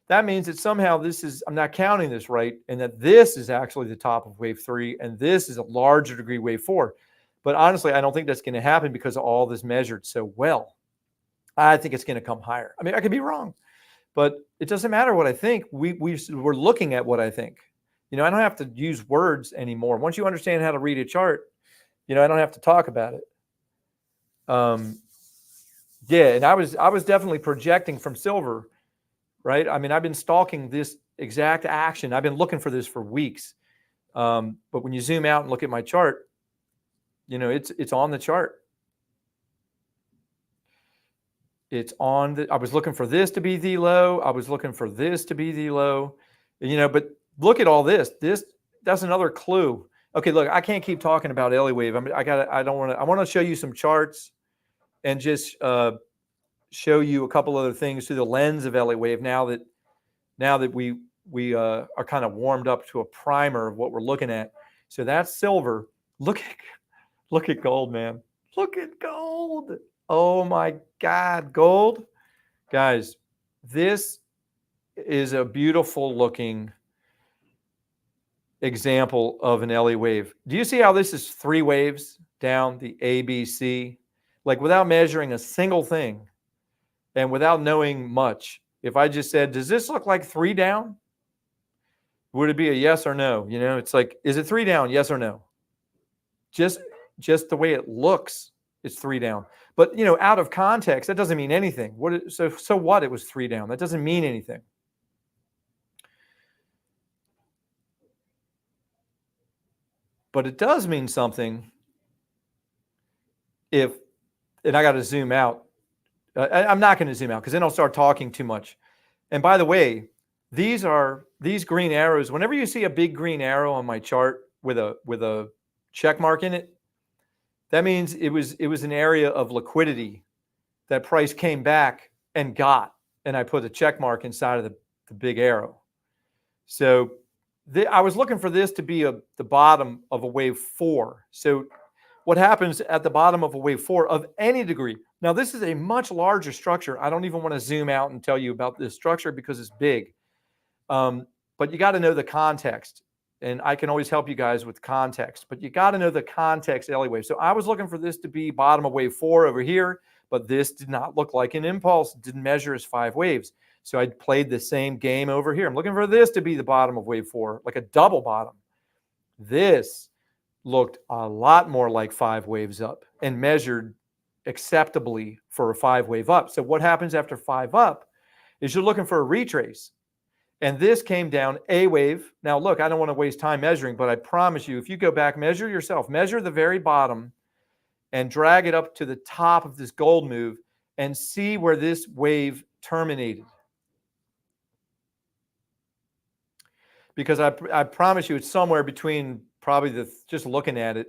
that means that somehow I'm not counting this right, and that this is actually the top of wave 3, and this is a larger degree wave 4. But honestly, I don't think that's going to happen because all this measured so well. I think it's going to come higher. I mean, I could be wrong, but it doesn't matter what I think. We're looking at what I think. I don't have to use words anymore. Once you understand how to read a chart, I don't have to talk about it. Yeah, and I was definitely projecting from silver. Right? I mean, I've been stalking this exact action. I've been looking for this for weeks. But when you zoom out and look at my chart, it's on the chart. It's on I was looking for this to be the low. I was looking for this to be the low. But look at all this. That's another clue. Okay, look, I can't keep talking about Elliott Wave. I want to show you some charts and just show you a couple other things through the lens of Elliott Wave now that we are kind of warmed up to a primer of what we're looking at. So that's silver. Look at gold, man. Look at gold. Oh my God, gold. Guys, this is a beautiful looking example of an Elliott Wave. Do you see how this is 3 waves down the A, B, C? Like without measuring a single thing and without knowing much, if I just said, does this look like 3 down? Would it be a yes or no? It's like, is it 3 down? Yes or no? Just the way it looks, it's 3 down. But, out of context, that doesn't mean anything. So what? It was 3 down. That doesn't mean anything. But it does mean something and I got to zoom out. I'm not going to zoom out because then I'll start talking too much. And by the way, these green arrows. Whenever you see a big green arrow on my chart with a check mark in it, that means it was an area of liquidity that price came back and got, and I put a check mark inside of the big arrow. So I was looking for this to be the bottom of a wave 4. So what happens at the bottom of a wave 4 of any degree? Now, this is a much larger structure. I don't even want to zoom out and tell you about this structure because it's big. But you got to know the context. And I can always help you guys with context. But you got to know the context, Elliott Wave. So I was looking for this to be bottom of wave 4 over here. but this did not look like an impulse. It didn't measure as 5 waves. So I played the same game over here. I'm looking for this to be the bottom of wave 4, like a double bottom. This looked a lot more like 5 waves up and measured acceptably for a 5 wave up. So what happens after 5 up is you're looking for a retrace. And this came down a wave. Now, look, I don't want to waste time measuring, but I promise you, if you go back, measure yourself, measure the very bottom and drag it up to the top of this gold move and see where this wave terminated. Because I promise you, it's somewhere between probably just looking at it.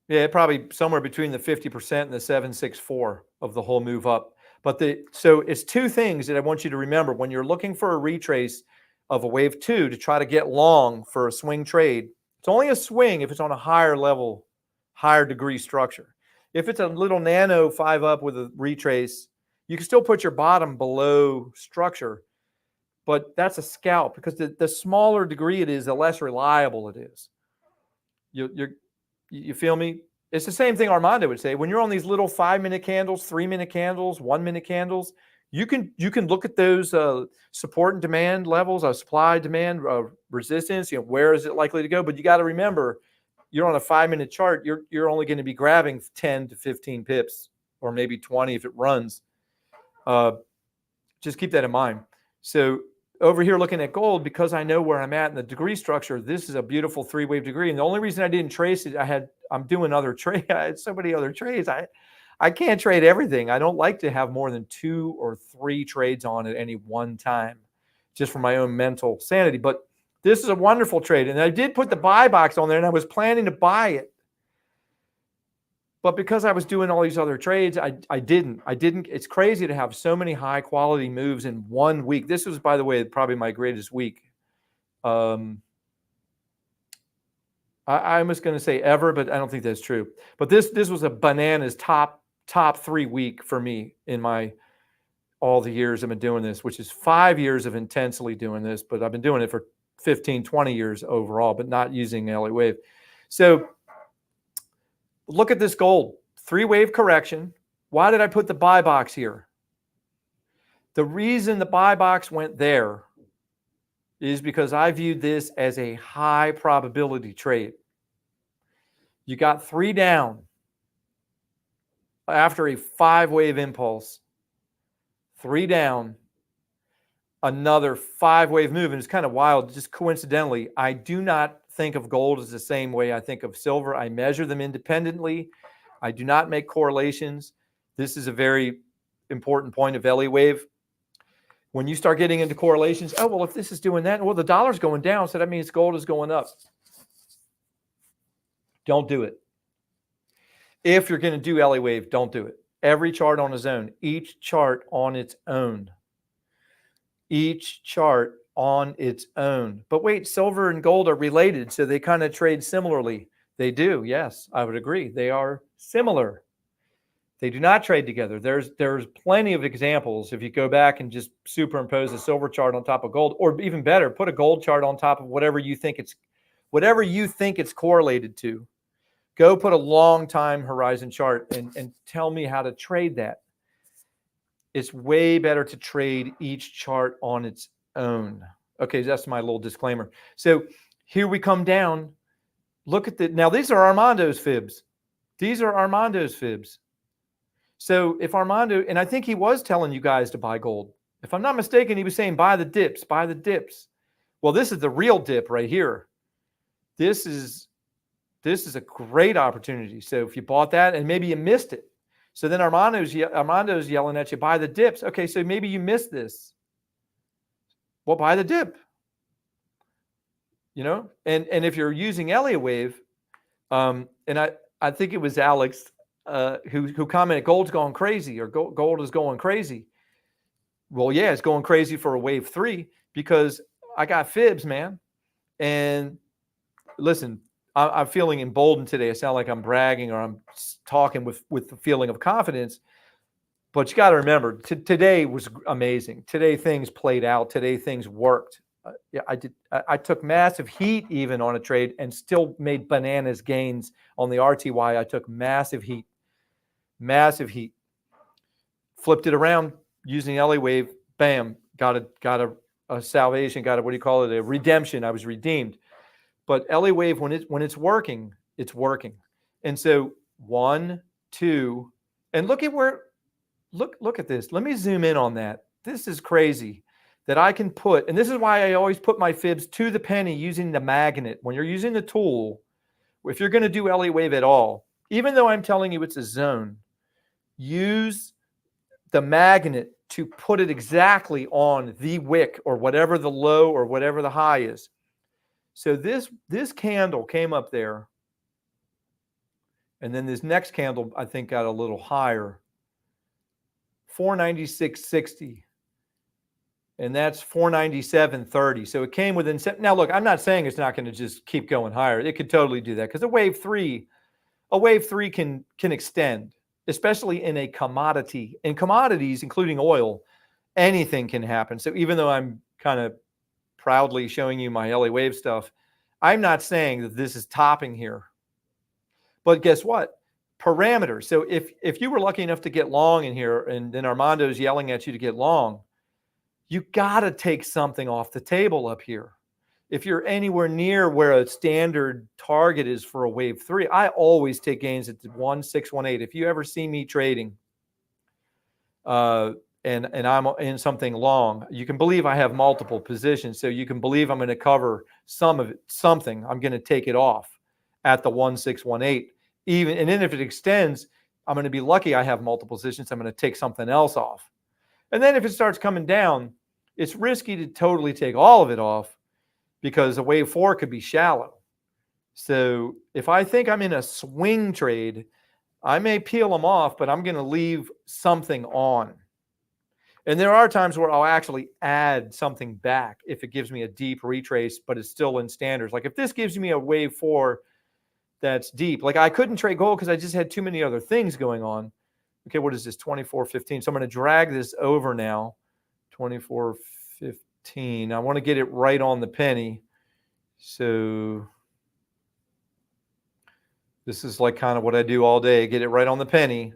Yeah, probably somewhere between the 50% and the 764 of the whole move up. But so it's 2 things that I want you to remember when you're looking for a retrace of a wave 2 to try to get long for a swing trade. It's only a swing if it's on a higher level, higher degree structure. If it's a little nano 5 up with a retrace, you can still put your bottom below structure, but that's a scalp because the smaller degree it is, the less reliable it is. You feel me? It's the same thing Armando would say. When you're on these little 5-minute candles, 3-minute candles, 1-minute candles, you can look at those support and demand levels, supply, demand, resistance. Where is it likely to go? But you got to remember, you're on a 5-minute chart. You're only going to be grabbing 10 to 15 pips, or maybe 20 if it runs. Just keep that in mind. So over here looking at gold, because I know where I'm at in the degree structure, this is a beautiful 3-wave degree. And the only reason I didn't trace it, I'm doing other trades. I had so many other trades. I can't trade everything. I don't like to have more than 2 or 3 trades on at any one time, just for my own mental sanity. But this is a wonderful trade. And I did put the buy box on there, and I was planning to buy it. But because I was doing all these other trades, I didn't. It's crazy to have so many high quality moves in 1 week. This was, by the way, probably my greatest week. I was going to say ever, but I don't think that's true. But this was a bananas top 3 week for me in all the years I've been doing this, which is 5 years of intensely doing this. But I've been doing it for 15, 20 years overall, but not using Elliott Wave. So look at this gold, 3-wave correction. Why did I put the buy box here? The reason the buy box went there is because I viewed this as a high probability trade. You got 3 down after a 5-wave impulse, 3 down, another 5-wave move. And it's kind of wild, just coincidentally, I do not think of gold as the same way I think of silver. I measure them independently. I do not make correlations. This is a very important point of Elliott Wave. When you start getting into correlations, oh, well, if this is doing that, well, the dollar's going down, so that means gold is going up. Don't do it. If you're going to do Elliott Wave, don't do it. Every chart on its own. Each chart on its own. Each chart on its own. But wait, silver and gold are related, so they kind of trade similarly. They do, yes, I would agree. They are similar. They do not trade together. There's plenty of examples. If you go back and just superimpose a silver chart on top of gold, or even better, put a gold chart on top of whatever you think it's correlated to. Go put a long time horizon chart and tell me how to trade that. It's way better to trade each chart on its own. Okay, that's my little disclaimer. So here we come down. Look at now these are Armando's fibs. These are Armando's fibs. So if Armando, and I think he was telling you guys to buy gold. If I'm not mistaken, he was saying buy the dips, buy the dips. Well, this is the real dip right here. This is a great opportunity. So if you bought that and maybe you missed it. So then Armando's yelling at you, buy the dips. Okay, so maybe you missed this. Well, buy the dip. And if you're using Elliott Wave, and I think it was Alex who commented, gold's going crazy, or gold is going crazy. Well, yeah, it's going crazy for a wave 3 because I got fibs, man. And listen, I'm feeling emboldened today. I sound like I'm bragging or I'm talking with the feeling of confidence. But you got to remember, today was amazing. Today things played out. Today things worked. I took massive heat even on a trade and still made bananas gains on the RTY. I took massive heat. massive heat. Flipped it around using Elliott Wave, bam, got a salvation, got a, what do you call it, a redemption. I was redeemed. But Elliott Wave, when it's working, it's working. And so 1, 2, and look at where, look at this. Let me zoom in on that. This is crazy that I can put, and this is why I always put my fibs to the penny using the magnet. When you're using the tool, if you're going to do Elliott Wave at all, even though I'm telling you it's a zone, use the magnet to put it exactly on the wick or whatever the low or whatever the high is. So this candle came up there, and then this next candle I think got a little higher, 496.60, and that's 497.30. So it came within. Now look, I'm not saying it's not going to just keep going higher. It could totally do that because a wave three can extend, especially in a commodity. In commodities, including oil, anything can happen. So even though I'm kind of proudly showing you my Elliott Wave stuff, I'm not saying that this is topping here. But guess what? Parameters. So if you were lucky enough to get long in here, and then Armando's yelling at you to get long, you got to take something off the table up here. If you're anywhere near where a standard target is for a wave three, I always take gains at 1618. If you ever see me trading, and I'm in something long, you can believe I have multiple positions. So you can believe I'm going to cover some of it, something. I'm going to take it off at the 1618. Even, and then if it extends, I'm going to be lucky I have multiple positions. I'm going to take something else off. And then if it starts coming down, it's risky to totally take all of it off because a wave four could be shallow. So if I think I'm in a swing trade, I may peel them off, but I'm going to leave something on. And there are times where I'll actually add something back if it gives me a deep retrace, but it's still in standards. Like if this gives me a wave four that's deep, like I couldn't trade gold because I just had too many other things going on. Okay, what is this? 24.15. So I'm going to drag this over now. 24.15. I want to get it right on the penny. So this is like kind of what I do all day. Get it right on the penny.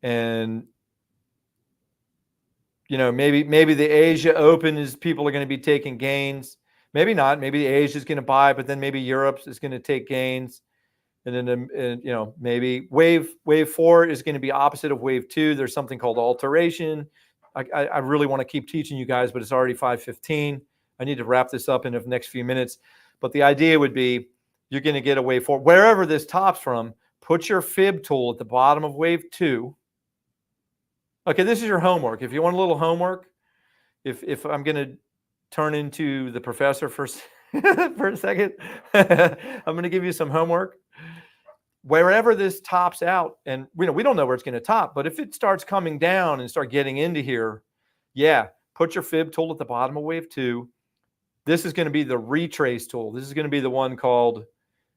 And you know, maybe the Asia Open is people are going to be taking gains. Maybe not. Maybe the Asia is going to buy, but then maybe Europe is going to take gains. And then, you know, maybe wave four is going to be opposite of wave two. There's something called alteration. I really want to keep teaching you guys, but it's already 5:15. I need to wrap this up in the next few minutes. But the idea would be you're going to get a wave four. Wherever this tops from, put your fib tool at the bottom of wave two. Okay, this is your homework. If you want a little homework, if I'm going to turn into the professor for a second, I'm going to give you some homework. Wherever this tops out, and we don't know where it's going to top, but if it starts coming down and start getting into here, yeah, put your fib tool at the bottom of wave two. This is going to be the retrace tool. This is going to be the one called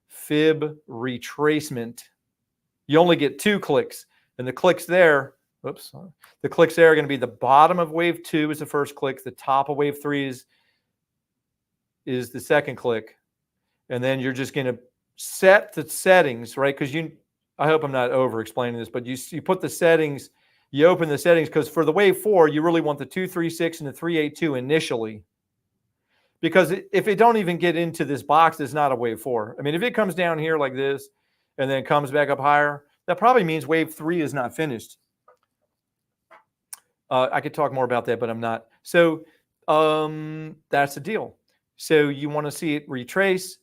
fib retracement. You only get 2 clicks, and the clicks there, the clicks there are going to be the bottom of wave two is the first click, the top of wave three is the second click, and then you're just going to set the settings, right? Because I hope I'm not over explaining this, but you put the settings, you open the settings, because for the wave four, you really want the 236 and the 382 initially. Because if it don't even get into this box, it's not a wave four. I mean, if it comes down here like this and then comes back up higher, that probably means wave three is not finished. I could talk more about that, but I'm not. So that's the deal. So you want to see it retrace.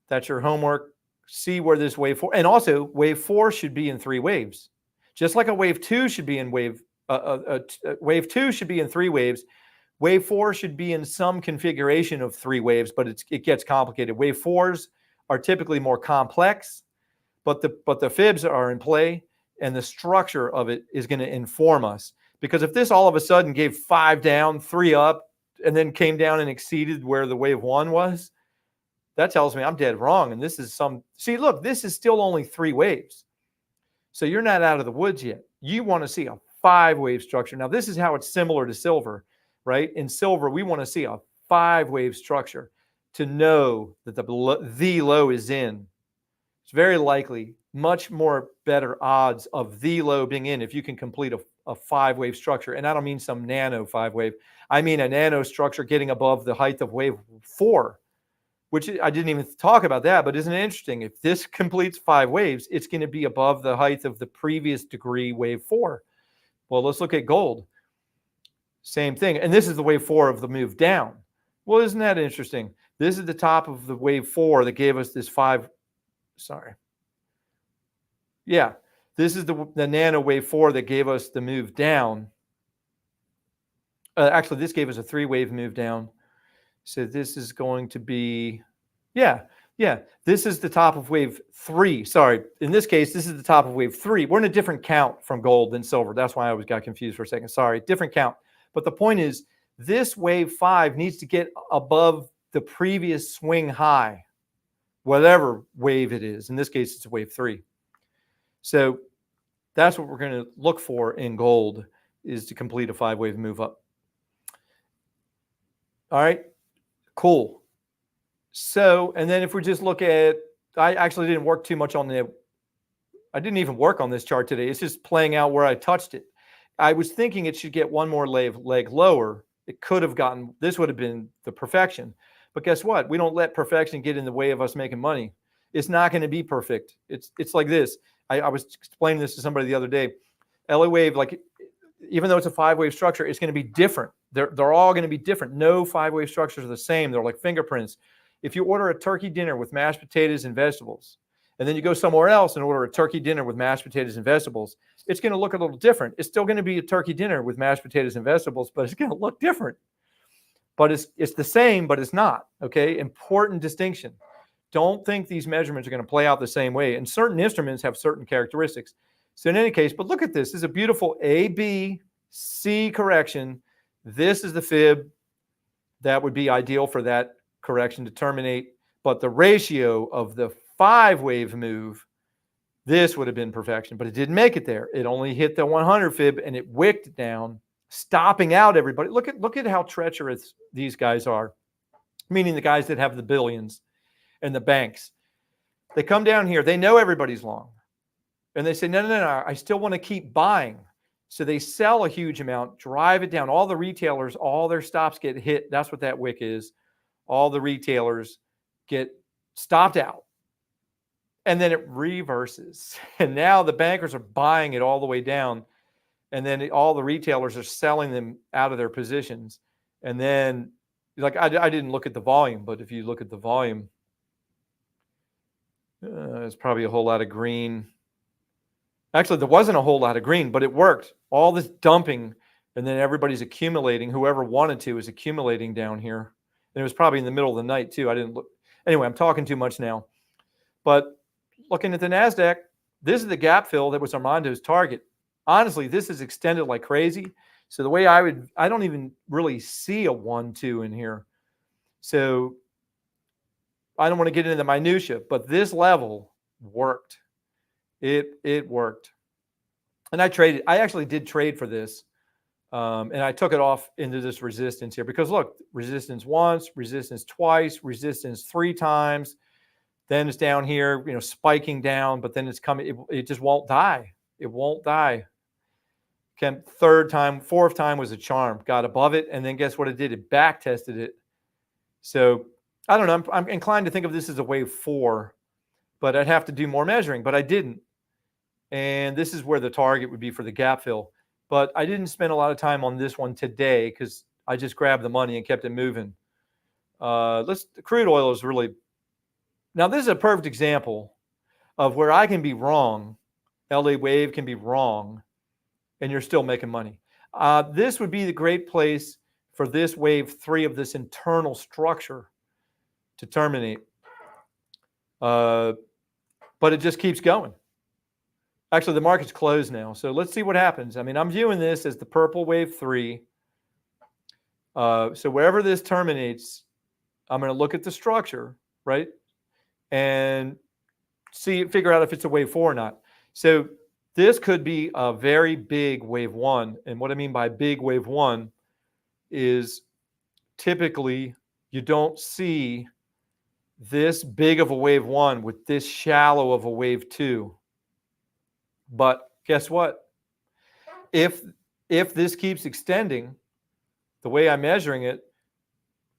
That's your homework. See where this wave four, and also wave four should be in 3 waves, just like a wave two should be in wave two should be in 3 waves. Wave four should be in some configuration of 3 waves, but it gets complicated. Wave fours are typically more complex, but the fibs are in play, and the structure of it is going to inform us. Because if this all of a sudden gave 5 down, 3 up, and then came down and exceeded where the wave one was, that tells me I'm dead wrong. And this is see, look, this is still only 3 waves. So you're not out of the woods yet. You want to see a 5-wave structure. Now, this is how it's similar to silver, right? In silver, we want to see a 5-wave structure to know that the low is in. It's very likely much more better odds of the low being in if you can complete a 5-wave structure. And I don't mean some nano 5-wave. I mean a nano structure getting above the height of wave 4, which I didn't even talk about that, but isn't it interesting? If this completes 5 waves, it's going to be above the height of the previous degree wave 4. Well, let's look at gold. Same thing. And this is the wave 4 of the move down. Well, isn't that interesting? This is the top of the wave 4 that gave us this 5. Sorry. Yeah, this is the nano wave 4 that gave us the move down. Actually, this gave us a 3-wave move down. So this is going to be, yeah, this is the top of wave 3. Sorry, in this case, this is the top of wave 3. We're in a different count from gold than silver. That's why I always got confused for a second. Sorry, different count. But the point is, this wave 5 needs to get above the previous swing high, whatever wave it is. In this case, it's wave 3. So that's what we're going to look for in gold, is to complete a 5-wave move up. All right, cool. So, and then if we just look at, I actually didn't work too much on I didn't even work on this chart today. It's just playing out where I touched it. I was thinking it should get one more leg lower. It could have gotten, this would have been the perfection. But guess what? We don't let perfection get in the way of us making money. It's not going to be perfect. It's like this. I was explaining this to somebody the other day. Elliott Wave, like, even though it's a 5-wave structure, it's going to be different. They're all going to be different. No 5-wave structures are the same. They're like fingerprints. If you order a turkey dinner with mashed potatoes and vegetables, and then you go somewhere else and order a turkey dinner with mashed potatoes and vegetables, it's going to look a little different. It's still going to be a turkey dinner with mashed potatoes and vegetables, but it's going to look different. But it's the same, but it's not. Okay, important distinction. Don't think these measurements are going to play out the same way. And certain instruments have certain characteristics. So in any case, but look at this. This is a beautiful A, B, C correction. This is the fib that would be ideal for that correction to terminate. But the ratio of the 5-wave move, this would have been perfection. But it didn't make it there. It only hit the 100 fib and it wicked down, stopping out everybody. Look at how treacherous these guys are, meaning the guys that have the billions and the banks. They come down here. They know everybody's long. And they say, no, I still want to keep buying. So they sell a huge amount, drive it down. All the retailers, all their stops get hit. That's what that wick is. All the retailers get stopped out. And then it reverses. And now the bankers are buying it all the way down. And then all the retailers are selling them out of their positions. And then, like, I didn't look at the volume, but if you look at the volume, there's probably a whole lot of green. Actually, there wasn't a whole lot of green, but it worked. All this dumping, and then everybody's accumulating. Whoever wanted to is accumulating down here. And it was probably in the middle of the night, too. I didn't look. Anyway, I'm talking too much now. But looking at the NASDAQ, this is the gap fill that was Armando's target. Honestly, this is extended like crazy. So the way I don't even really see a 1-2 in here. So I don't want to get into the minutia, but this level worked. It worked. And I actually did trade for this. And I took it off into this resistance here because look, resistance once, resistance twice, resistance 3 times. Then it's down here, spiking down, but then it's coming. It just won't die. It won't die. Third time, fourth time was a charm. Got above it, and then guess what it did? It back tested it. So I don't know. I'm inclined to think of this as a wave 4, but I'd have to do more measuring, but I didn't. And this is where the target would be for the gap fill. But I didn't spend a lot of time on this one today because I just grabbed the money and kept it moving. Crude oil is really, now this is a perfect example of where I can be wrong. Elliott Wave can be wrong, and you're still making money. This would be the great place for this wave 3 of this internal structure to terminate. But it just keeps going. Actually, the market's closed now. So let's see what happens. I mean, I'm viewing this as the purple wave 3. So wherever this terminates, I'm going to look at the structure, right? And figure out if it's a wave 4 or not. So this could be a very big wave 1. And what I mean by big wave 1 is typically you don't see this big of a wave 1 with this shallow of a wave 2. But guess what? If this keeps extending the way I'm measuring it,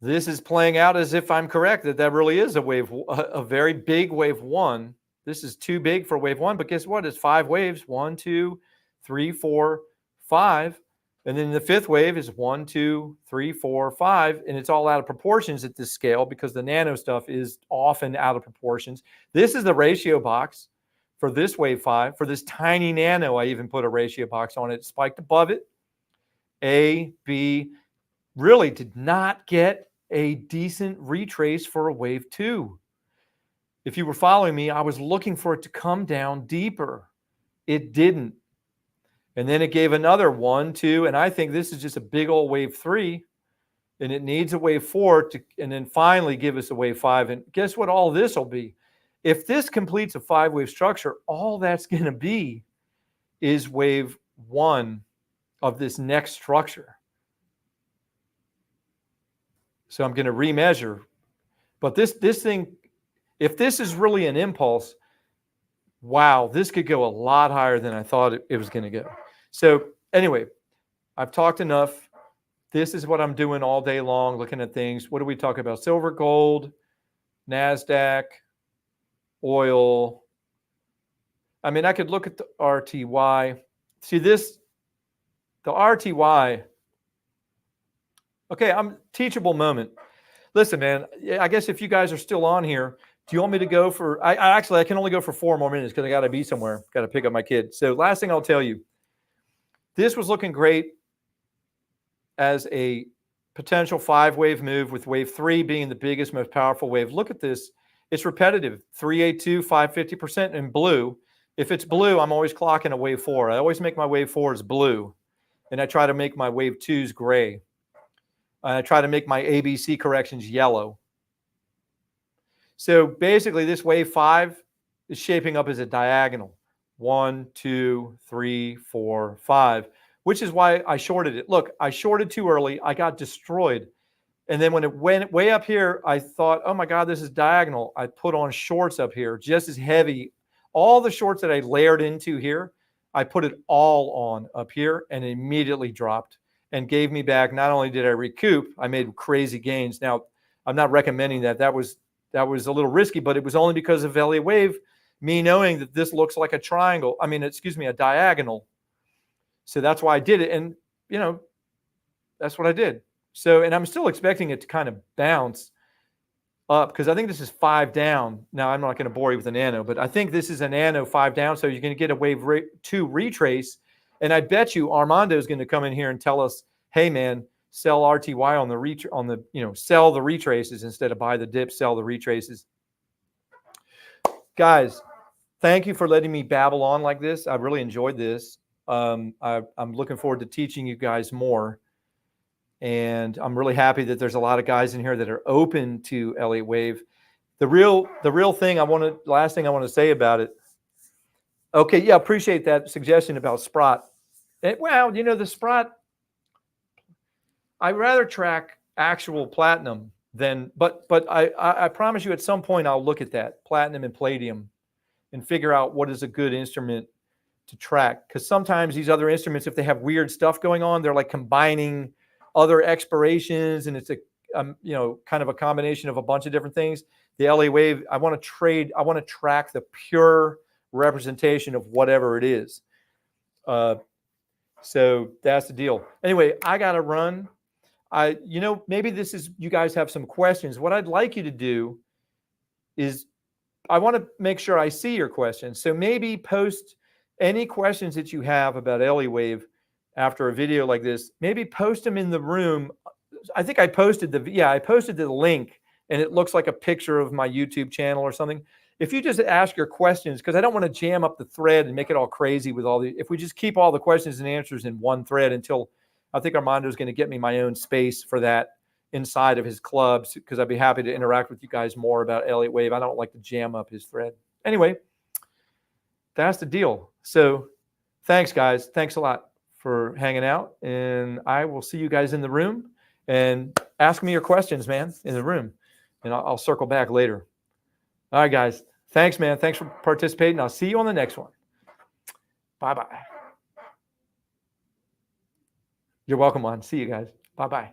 this is playing out as if I'm correct, that really is a wave, a very big wave one. This is too big for wave one, but guess what? It's 5 waves, 1, 2, 3, 4, 5. And then the 5th wave is 1, 2, 3, 4, 5. And it's all out of proportions at this scale because the nano stuff is often out of proportions. This is the ratio box for this wave 5. For this tiny nano, I even put a ratio box on it. It spiked above it. A, B, really did not get a decent retrace for a wave 2. If you were following me, I was looking for it to come down deeper. It didn't. And then it gave another 1, 2, and I think this is just a big old wave 3, and it needs a wave 4 to, and then finally give us a wave 5. And guess what all this will be? If this completes a 5-wave structure, all that's going to be is wave 1 of this next structure. So I'm going to remeasure. But this thing, if this is really an impulse, wow, this could go a lot higher than I thought it was going to go. So anyway, I've talked enough. This is what I'm doing all day long, looking at things. What do we talk about? Silver, gold, NASDAQ, oil. I mean, I could look at the RTY. See this, the RTY. Okay, I'm teachable moment. Listen, man, I guess if you guys are still on here, do you want me to go for, I can only go for 4 more minutes because I got to be somewhere. Got to pick up my kid. So last thing I'll tell you, this was looking great as a potential 5-wave move with wave 3 being the biggest, most powerful wave. Look at this. It's repetitive, 382, 550% in blue. If it's blue, I'm always clocking a wave 4. I always make my wave 4s blue, and I try to make my wave 2s gray. I try to make my ABC corrections yellow. So basically, this wave 5 is shaping up as a diagonal. 1, 2, 3, 4, 5, which is why I shorted it. Look, I shorted too early. I got destroyed. And then when it went way up here, I thought, oh my God, this is diagonal. I put on shorts up here, just as heavy. All the shorts that I layered into here, I put it all on up here and immediately dropped and gave me back. Not only did I recoup, I made crazy gains. Now, I'm not recommending that. That was a little risky, but it was only because of Elliott Wave, me knowing that this looks like a triangle. I mean, excuse me, a diagonal. So that's why I did it. And, you know, that's what I did. So, and I'm still expecting it to kind of bounce up because I think this is 5 down. Now, I'm not going to bore you with a nano, but I think this is a nano 5 down. So you're going to get a wave 2 retrace. And I bet you Armando is going to come in here and tell us, hey, man, sell RTY on the sell the retraces instead of buy the dip, sell the retraces. Guys, thank you for letting me babble on like this. I really enjoyed this. I'm looking forward to teaching you guys more. And I'm really happy that there's a lot of guys in here that are open to Elliott Wave. The real thing last thing I want to say about it. Okay, yeah, appreciate that suggestion about Sprott. Well, the Sprott, I'd rather track actual platinum than, but I promise you at some point I'll look at that, platinum and palladium, and figure out what is a good instrument to track. Because sometimes these other instruments, if they have weird stuff going on, they're like combining other expirations, and it's a kind of a combination of a bunch of different things. The Elliott Wave, I want to track the pure representation of whatever it is. So that's the deal. Anyway, I got to run. Maybe you guys have some questions. What I'd like you to do is I want to make sure I see your questions. So maybe post any questions that you have about Elliott Wave after a video like this. Maybe post them in the room. I think I posted the link, and it looks like a picture of my YouTube channel or something. If you just ask your questions, because I don't want to jam up the thread and make it all crazy with if we just keep all the questions and answers in one thread until I think Armando is going to get me my own space for that inside of his clubs, because I'd be happy to interact with you guys more about Elliott Wave. I don't like to jam up his thread. Anyway, that's the deal. So thanks, guys. Thanks a lot for hanging out, and I will see you guys in the room, and ask me your questions, man, in the room, and I'll circle back later. All right, guys. Thanks, man. Thanks for participating. I'll see you on the next one. Bye-bye. You're welcome, on. See you guys. Bye-bye.